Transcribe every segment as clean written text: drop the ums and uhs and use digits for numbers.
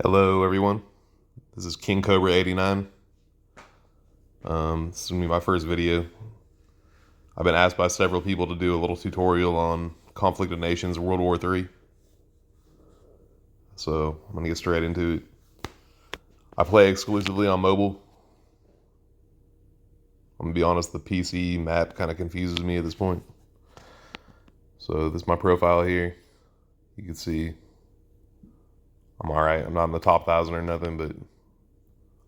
Hello, everyone. This is King Cobra 89. This is gonna be my first video. I've been asked by several people to do a little tutorial on Conflict of Nations World War III. So I'm gonna get straight into it. I play exclusively on mobile. I'm gonna be honest, the PC map kind of confuses me at this point. So this is my profile here. You can see I'm all right. I'm not in the top 1,000 or nothing, but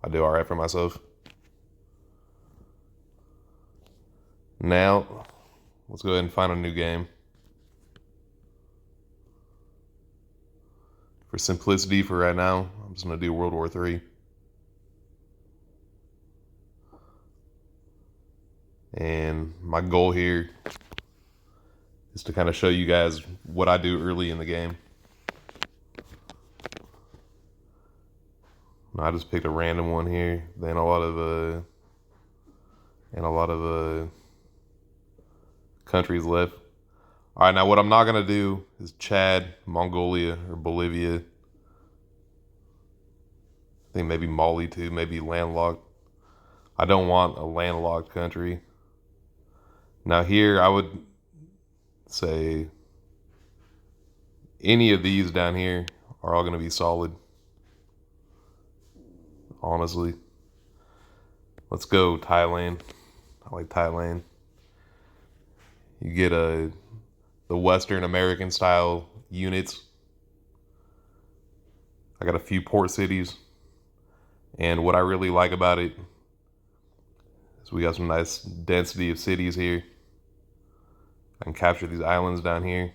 I do all right for myself. Now, let's go ahead and find a new game. For simplicity, for right now, I'm just going to do World War III. And my goal here is to kind of show you guys what I do early in the game. I just picked a random one here. Then a lot of countries left. All right, now what I'm not gonna do is Chad, Mongolia, or Bolivia. I think maybe Mali too, maybe landlocked. I don't want a landlocked country. Now here I would say any of these down here are all gonna be solid. Honestly. Let's go Thailand. I like Thailand. You get the Western American style units. I got a few port cities. And what I really like about it is we got some nice density of cities here. I can capture these islands down here.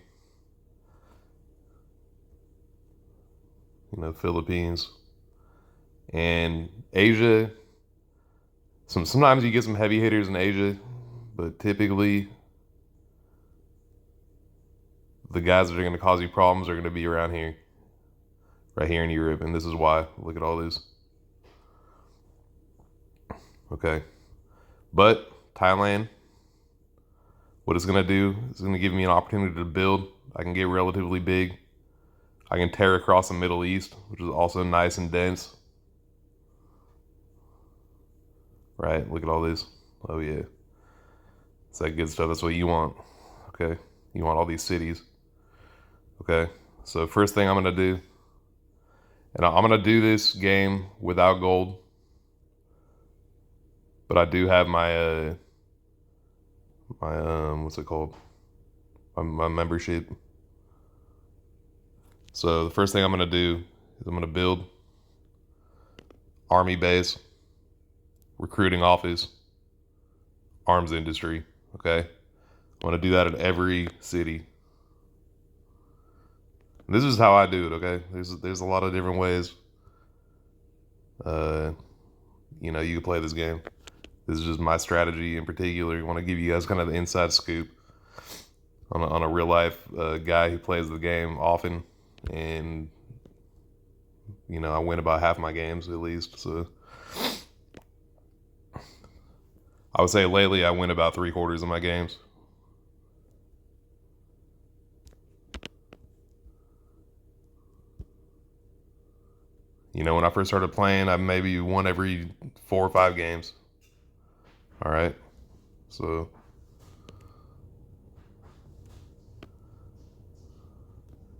Philippines. And Asia. Sometimes you get some heavy hitters in Asia, but typically the guys that are going to cause you problems are going to be around here, right here in Europe, and this is why. Look at all this. Okay, but Thailand, what it's going to do is going to give me an opportunity to build. I can get relatively big. I can tear across the Middle East, which is also nice and dense. Right, look at all this. Oh yeah, it's that good stuff. That's what you want. Okay, you want all these cities. Okay, so first thing I'm gonna do, and I'm gonna do this game without gold, but I do have my what's it called? My membership. So the first thing I'm gonna do is I'm gonna build army base, recruiting office, arms industry. Okay, I'm gonna do that in every city. This is how I do it. Okay, there's a lot of different ways. Uh, you can play this game. This is just my strategy in particular. I want to give you guys kind of the inside scoop on a real life guy who plays the game often, and I win about half my games at least. So I would say lately I win about 3/4 of my games. When I first started playing, I maybe won every 4 or 5 games. All right, so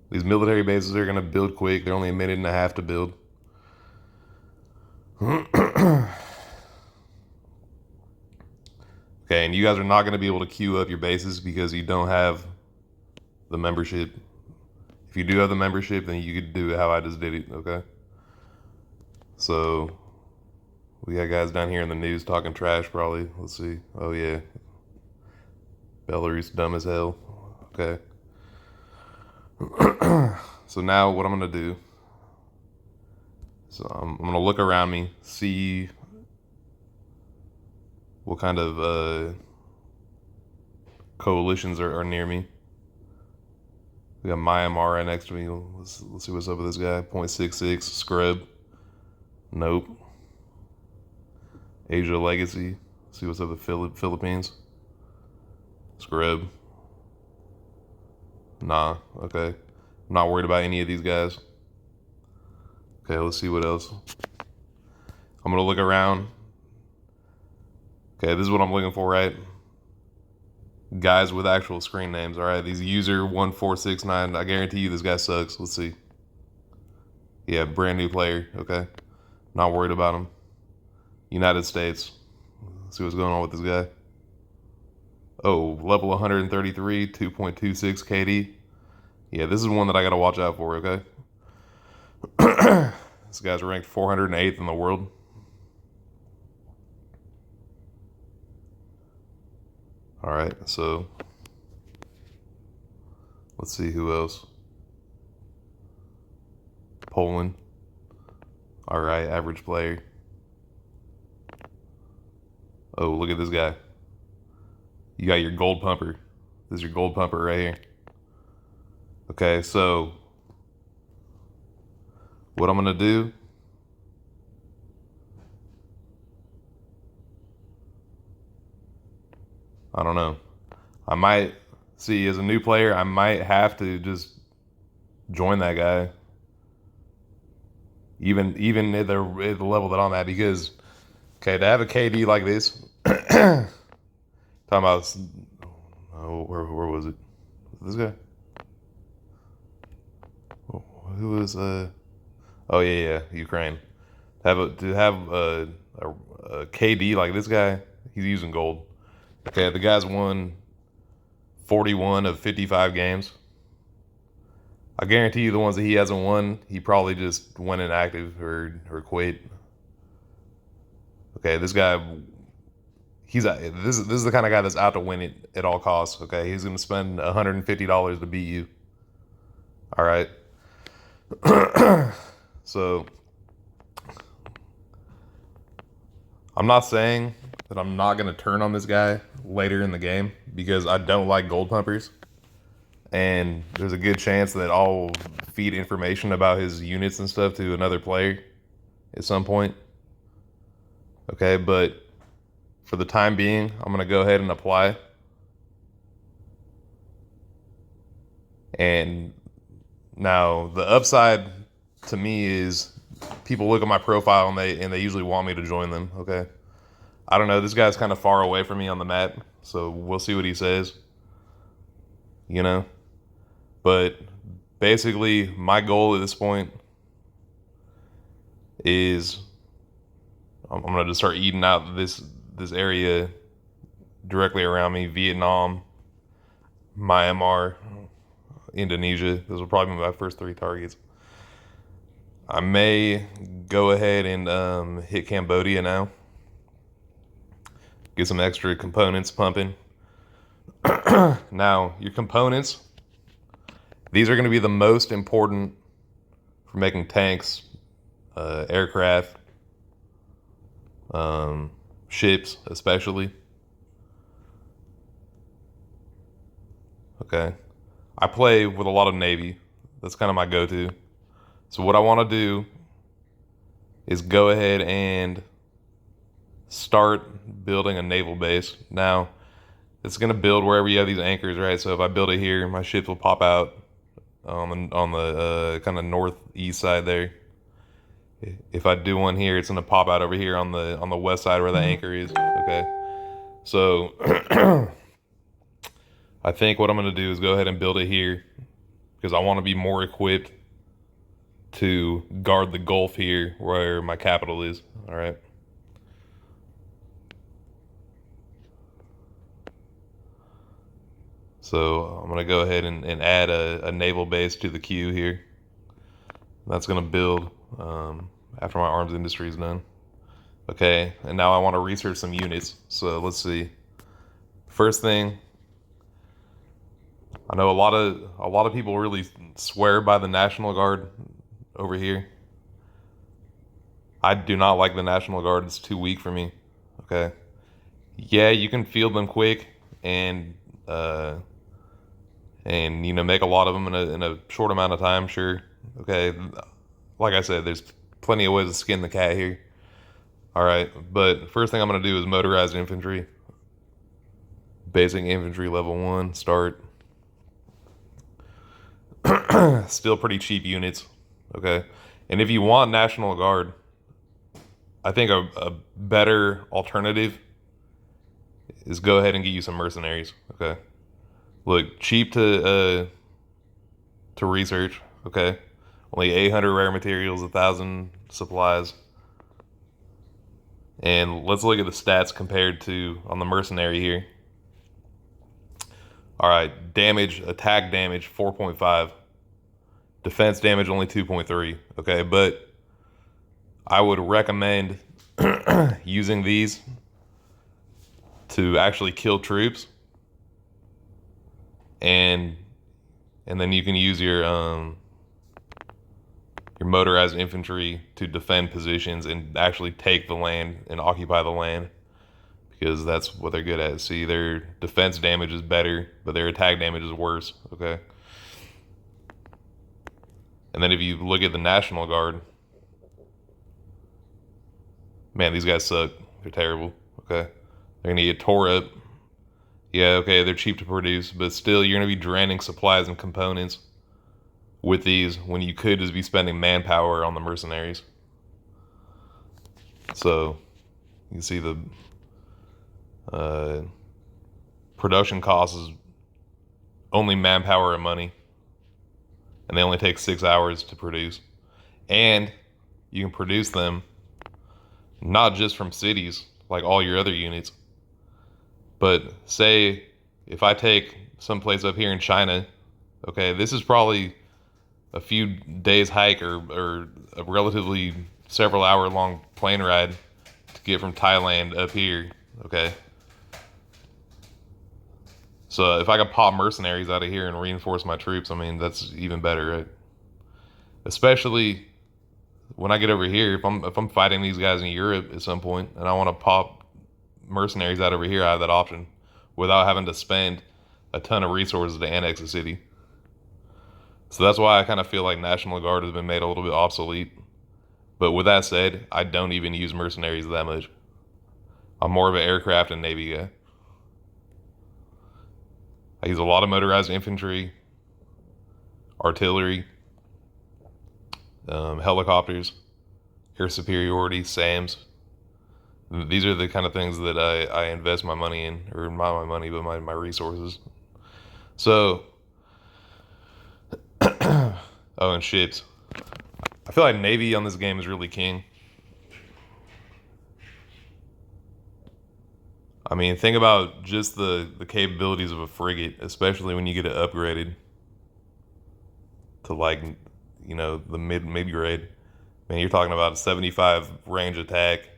these military bases are gonna build quick. They're only a minute and a half to build. Okay, and you guys are not going to be able to queue up your bases because you don't have the membership. If you do have the membership, then you could do it how I just did it, okay? So, we got guys down here in the news talking trash probably. Let's see. Oh, yeah. Belarus dumb as hell. Okay. So now what I'm going to do, so I'm going to look around me, see what kind of coalitions are near me. We got Myanmar right next to me. Let's see what's up with this guy. 0.66 scrub. Nope. Asia Legacy. See what's up with Philippines. Scrub. Nah. Okay. I'm not worried about any of these guys. Okay, let's see what else. I'm gonna look around. Okay, this is what I'm looking for, right? Guys with actual screen names, all right? These user1469, I guarantee you this guy sucks. Let's see. Yeah, brand new player, okay? Not worried about him. United States. Let's see what's going on with this guy. Oh, level 133, 2.26 KD. Yeah, this is one that I gotta watch out for, okay? This guy's ranked 408th in the world. All right, so let's see who else. Poland. All right, average player. Oh, look at this guy. You got your gold pumper. This is your gold pumper right here. Okay, so what I'm gonna do, I don't know. I might see as a new player, I might have to just join that guy. Even at the level that I'm at, because okay, to have a KD like this, talking about where was it? This guy? Who was oh yeah, Ukraine. To have a KD like this guy, he's using gold. Okay, the guy's won 41 of 55 games. I guarantee you the ones that he hasn't won, he probably just went inactive or quit. Okay, this guy, this is the kind of guy that's out to win it at all costs. Okay, he's gonna spend $150 to beat you. All right. So I'm not saying that I'm not gonna turn on this guy later in the game because I don't like gold pumpers. And there's a good chance that I'll feed information about his units and stuff to another player at some point. Okay, but for the time being, I'm going to go ahead and apply. And now the upside to me is people look at my profile and they usually want me to join them, okay? I don't know, this guy's kind of far away from me on the map, so we'll see what he says. You know? But basically, my goal at this point is I'm gonna just start eating out this area directly around me: Vietnam, Myanmar, Indonesia. Those will probably be my first 3 targets. I may go ahead and hit Cambodia now. Get some extra components pumping. Now, your components. These are going to be the most important for making tanks, aircraft, ships especially. Okay. I play with a lot of Navy. That's kind of my go-to. So what I want to do is go ahead and start building a naval base. Now, it's going to build wherever you have these anchors, right? So if I build it here, my ships will pop out on the kind of northeast side there. If I do one here, it's gonna pop out over here on the west side where the anchor is. Okay, so I think what I'm gonna do is go ahead and build it here because I want to be more equipped to guard the Gulf here where my capital is. All right. So I'm going to go ahead and add a naval base to the queue here. That's going to build after my arms industry is done. Okay, and now I want to research some units. So let's see. First thing, I know a lot of people really swear by the National Guard over here. I do not like the National Guard. It's too weak for me. Okay. Yeah, you can field them quick and you know, make a lot of them in a short amount of time, sure. Okay, like I said, there's plenty of ways to skin the cat here. All right, but first thing I'm going to do is motorized infantry. Basic infantry level 1, start. Still pretty cheap units, okay? And if you want National Guard, I think a better alternative is go ahead and get you some mercenaries. Okay, look, cheap to research. Okay, only 800 rare materials, 1,000 supplies, and let's look at the stats compared to on the mercenary here. All right, damage, attack damage 4.5, defense damage only 2.3. Okay, but I would recommend using these to actually kill troops, and then you can use your motorized infantry to defend positions and actually take the land and occupy the land, because that's what they're good at. See, their defense damage is better, but their attack damage is worse. Okay. And then if you look at the National Guard, man, these guys suck. They're terrible. Okay. They're going to get tore up. Yeah, okay, they're cheap to produce, but still, you're going to be draining supplies and components with these when you could just be spending manpower on the mercenaries. So, you can see the production cost is only manpower and money, and they only take 6 hours to produce. And you can produce them not just from cities like all your other units, but say if I take someplace up here in China, okay, this is probably a few days hike or a relatively several hour long plane ride to get from Thailand up here, okay? So if I could pop mercenaries out of here and reinforce my troops, I mean, that's even better, right? Especially when I get over here, if I'm fighting these guys in Europe at some point and I want to pop mercenaries out over here, I have that option without having to spend a ton of resources to annex a city. So that's why I kind of feel like National Guard has been made a little bit obsolete. But with that said, I don't even use mercenaries that much. I'm more of an aircraft and Navy guy. I use a lot of motorized infantry, artillery, helicopters, air superiority, SAMs. These are the kind of things that I invest my money in, or not my money, but my resources. So, oh, and ships. I feel like Navy on this game is really king. I mean, think about just the capabilities of a frigate, especially when you get it upgraded to, like, you know, the mid grade. Man, you're talking about a 75 range attack.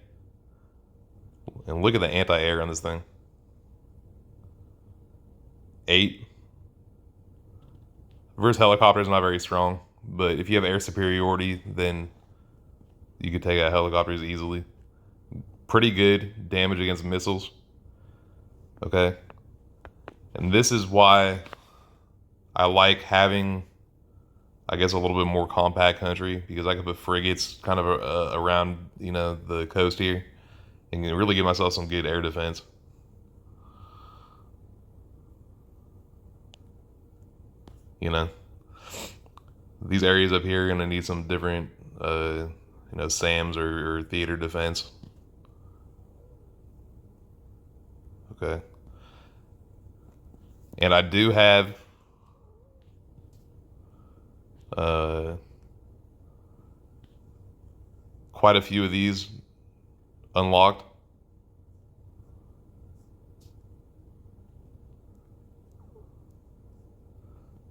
And look at the anti-air on this thing. 8. Versus helicopter is not very strong, but if you have air superiority, then you could take out helicopters easily. Pretty good damage against missiles. Okay. And this is why I like having, I guess, a little bit more compact country, because I could put frigates kind of around, you know, the coast here and really give myself some good air defense. You know, these areas up here are going to need some different, you know, SAMs or theater defense. Okay. And I do have quite a few of these unlocked.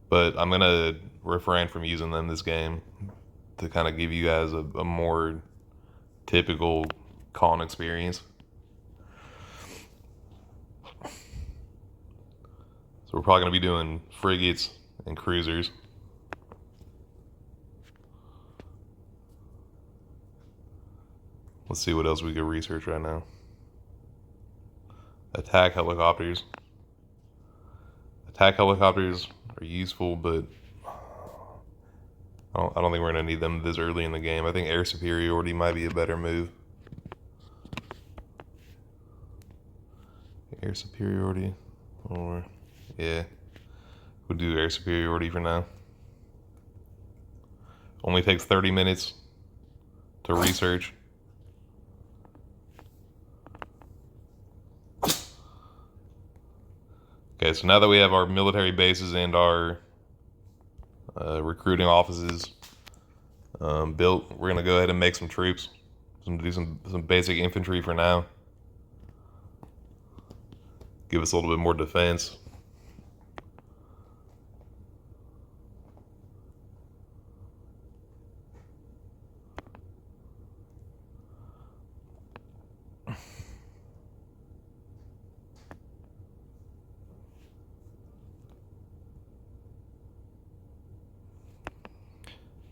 But I'm going to refrain from using them this game to kind of give you guys a more typical con experience. So we're probably going to be doing frigates and cruisers. Let's see what else we could research right now. Attack helicopters. Attack helicopters are useful, but I don't think we're going to need them this early in the game. I think air superiority might be a better move. Air superiority, or yeah, we'll do air superiority for now. Only takes 30 minutes to research. Okay, so now that we have our military bases and our recruiting offices built, we're going to go ahead and make some troops. Do some basic infantry for now. Give us a little bit more defense.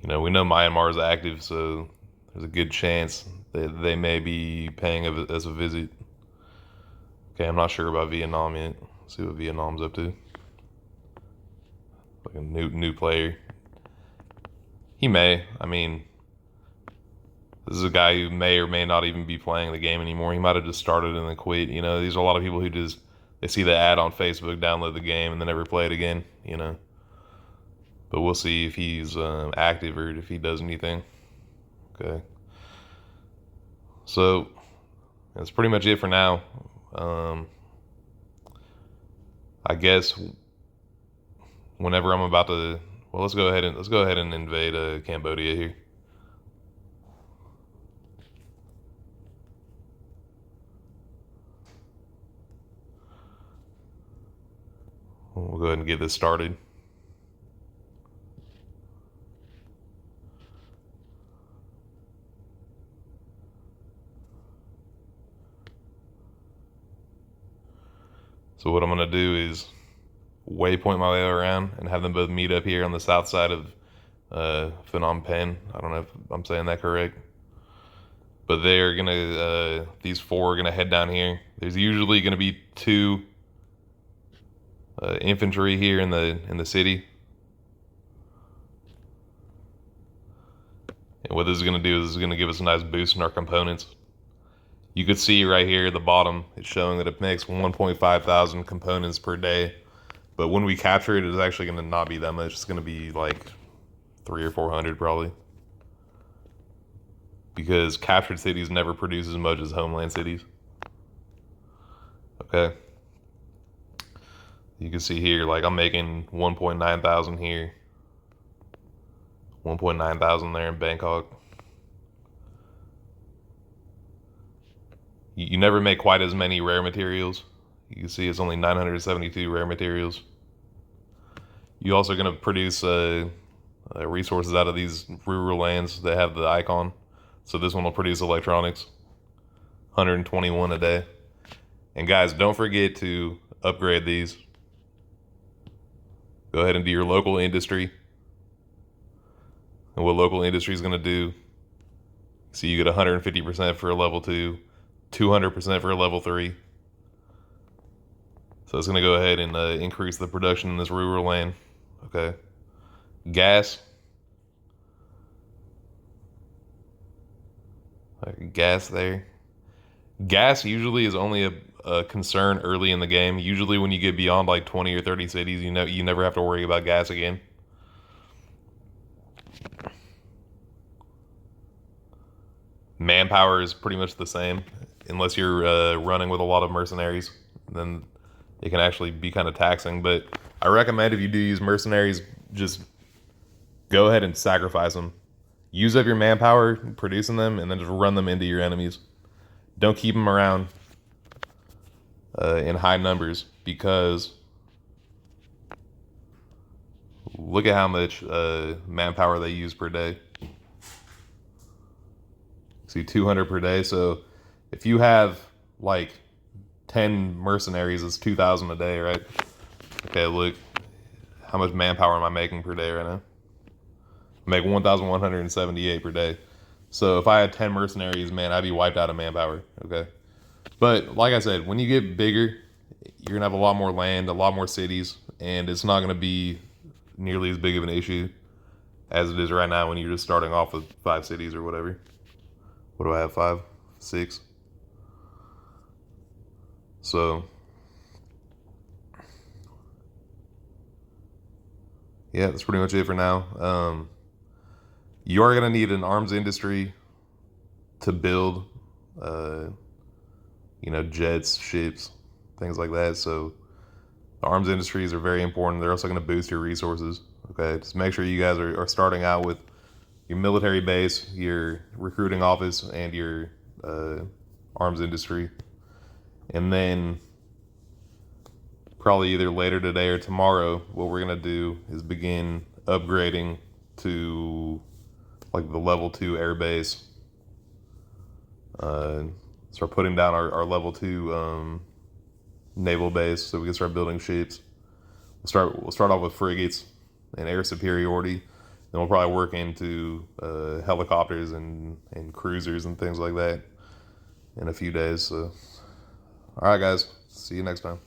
You know, we know Myanmar is active, so there's a good chance that they may be paying us a visit. Okay, I'm not sure about Vietnam yet. Let's see what Vietnam's up to. Like a new player. He may. I mean, this is a guy who may or may not even be playing the game anymore. He might have just started and then quit. You know, these are a lot of people who just, they see the ad on Facebook, download the game, and then never play it again, you know. But we'll see if he's active or if he does anything. Okay. So that's pretty much it for now. I guess whenever I'm about to, well, let's go ahead and invade Cambodia here. We'll go ahead and get this started. So what I'm going to do is waypoint my way around and have them both meet up here on the south side of Phnom Penh. I don't know if I'm saying that correct. But they're going to, these four are going to head down here. There's usually going to be two infantry here in the city. And what this is going to do is going to give us a nice boost in our components. You could see right here at the bottom, it's showing that it makes 1.5 thousand components per day. But when we capture it, it's actually going to not be that much. It's going to be like 300 or 400 probably. Because captured cities never produce as much as homeland cities. Okay. You can see here, like I'm making 1.9 thousand here. 1.9 thousand there in Bangkok. You never make quite as many rare materials. You can see it's only 972 rare materials. You also going to produce resources out of these rural lands that have the icon. So this one will produce electronics. 121 a day. And guys, don't forget to upgrade these. Go ahead and do your local industry. And what local industry is going to do, so you get 150% for a level 2, 200% for a level 3. So it's going to go ahead and increase the production in this rural land. Okay. Gas. Gas there. Gas usually is only a concern early in the game. Usually when you get beyond like 20 or 30 cities, you never have to worry about gas again. Manpower is pretty much the same, unless you're running with a lot of mercenaries. Then it can actually be kind of taxing. But I recommend if you do use mercenaries, just go ahead and sacrifice them. Use up your manpower producing them, and then just run them into your enemies. Don't keep them around in high numbers, because look at how much manpower they use per day. See, 200 per day. So if you have like 10 mercenaries, it's 2,000 a day, right? Okay, look, how much manpower am I making per day right now? I make 1,178 per day. So if I had 10 mercenaries, man, I'd be wiped out of manpower, okay? But like I said, when you get bigger, you're gonna have a lot more land, a lot more cities, and it's not gonna be nearly as big of an issue as it is right now when you're just starting off with 5 cities or whatever. What do I have, 5, 6? So, yeah, that's pretty much it for now. You are going to need an arms industry to build, jets, ships, things like that. So the arms industries are very important. They're also going to boost your resources. Okay, just make sure you guys are starting out with your military base, your recruiting office, and your arms industry. And then probably either later today or tomorrow, what we're going to do is begin upgrading to like the level 2 air base. Start putting down our level 2 naval base so we can start building ships. We'll start off with frigates and air superiority. Then we'll probably work into helicopters and cruisers and things like that in a few days. So, all right, guys. See you next time.